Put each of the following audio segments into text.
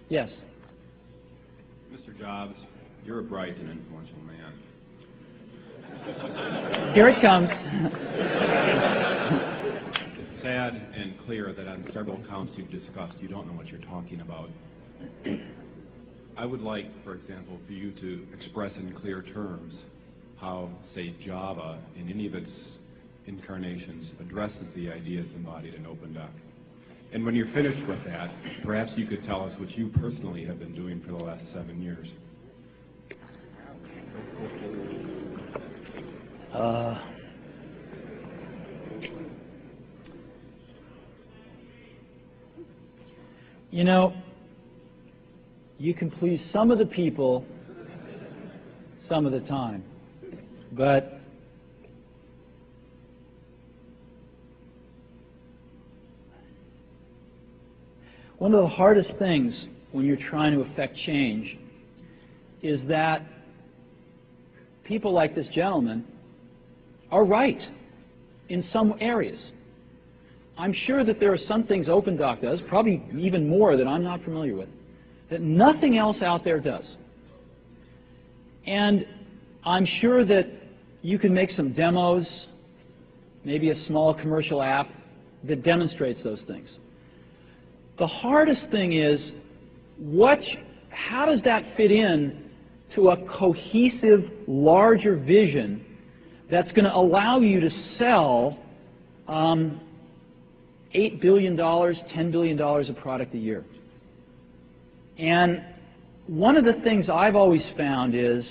Yes. Mr. Jobs, you're a bright and influential man. Here it comes. It's sad and clear that on several counts you've discussed, you don't know what you're talking about. I would like, for example, for you to express in clear terms how, say, Java, in any of its incarnations, addresses the ideas embodied in OpenDoc. And when you're finished with that, perhaps you could tell us what you personally have been doing for the last 7 years. You know, you can please some of the people some of the time, but one of the hardest things when you're trying to affect change is that people like this gentleman are right in some areas. I'm sure that there are some things OpenDoc does, probably even more that I'm not familiar with, that nothing else out there does. And I'm sure that you can make some demos, maybe a small commercial app that demonstrates those things. The hardest thing is, how does that fit in to a cohesive, larger vision that's going to allow you to sell $8 billion, $10 billion of product a year? And one of the things I've always found is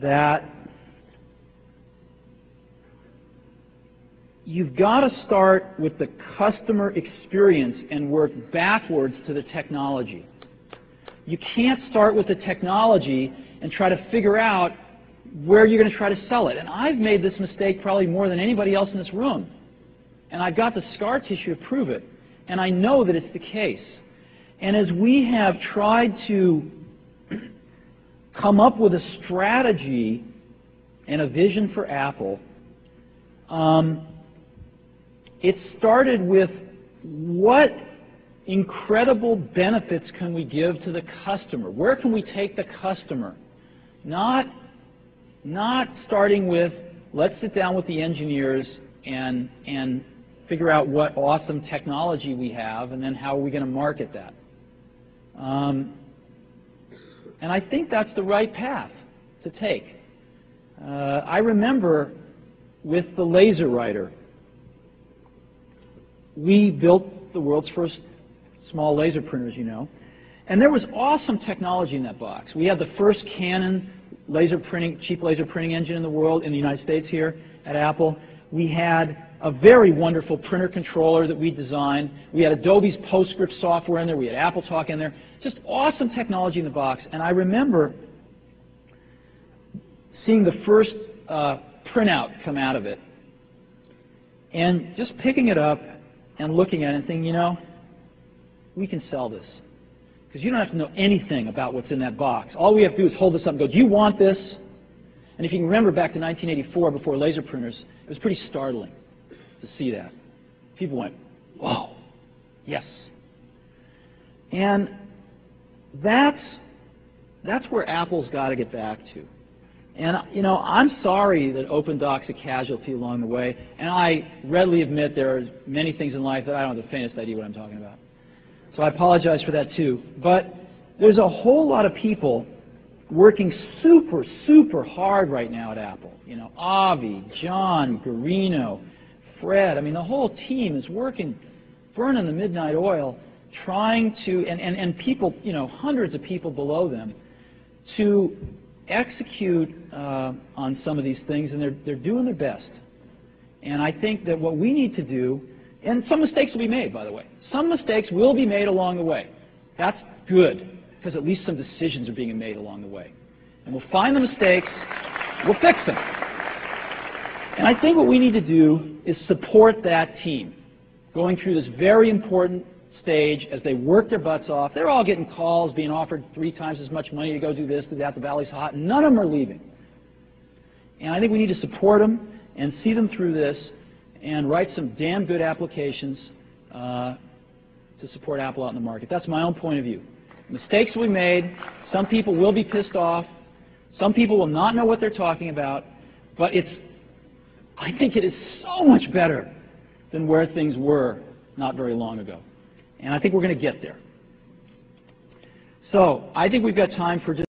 that you've got to start with the customer experience and work backwards to the technology. You can't start with the technology and try to figure out where you're going to try to sell it. And I've made this mistake probably more than anybody else in this room. And I've got the scar tissue to prove it. And I know that it's the case. And as we have tried to come up with a strategy and a vision for Apple, it started with what incredible benefits can we give to the customer? Where can we take the customer? Not starting with, let's sit down with the engineers and figure out what awesome technology we have, and then how are we going to market that. And I think that's the right path to take. I remember with the LaserWriter, we built the world's first small laser printers, you know. And there was awesome technology in that box. We had the first Canon laser printing, cheap laser printing engine in the world, in the United States here at Apple. We had a very wonderful printer controller that we designed. We had Adobe's PostScript software in there. We had AppleTalk in there. Just awesome technology in the box. And I remember seeing the first printout come out of it and just picking it up and looking at it and thinking, you know, we can sell this. Because you don't have to know anything about what's in that box. All we have to do is hold this up and go, do you want this? And if you can remember back to 1984, before laser printers, it was pretty startling to see that. People went, whoa, yes. And that's where Apple's got to get back to. And, you know, I'm sorry that OpenDoc's a casualty along the way, and I readily admit there are many things in life that I don't have the faintest idea what I'm talking about. So I apologize for that too. But there's a whole lot of people working super, super hard right now at Apple. You know, Avi, John, Garino, Fred, I mean, the whole team is working, burning the midnight oil, trying to, and people, you know, hundreds of people below them, to execute on some of these things, and they're doing their best. And I think that what we need to do, and some mistakes will be made, by the way. Some mistakes will be made along the way. That's good, because at least some decisions are being made along the way. And we'll find the mistakes, we'll fix them. And I think what we need to do is support that team going through this very important stage as they work their butts off. They're all getting calls, being offered 3 times as much money to go do this, do that, the valley's hot, and none of them are leaving. And I think we need to support them and see them through this and write some damn good applications to support Apple out in the market. That's my own point of view. Mistakes we made. Some people will be pissed off. Some people will not know what they're talking about. But I think it is so much better than where things were not very long ago. And I think we're going to get there. So I think we've got time for just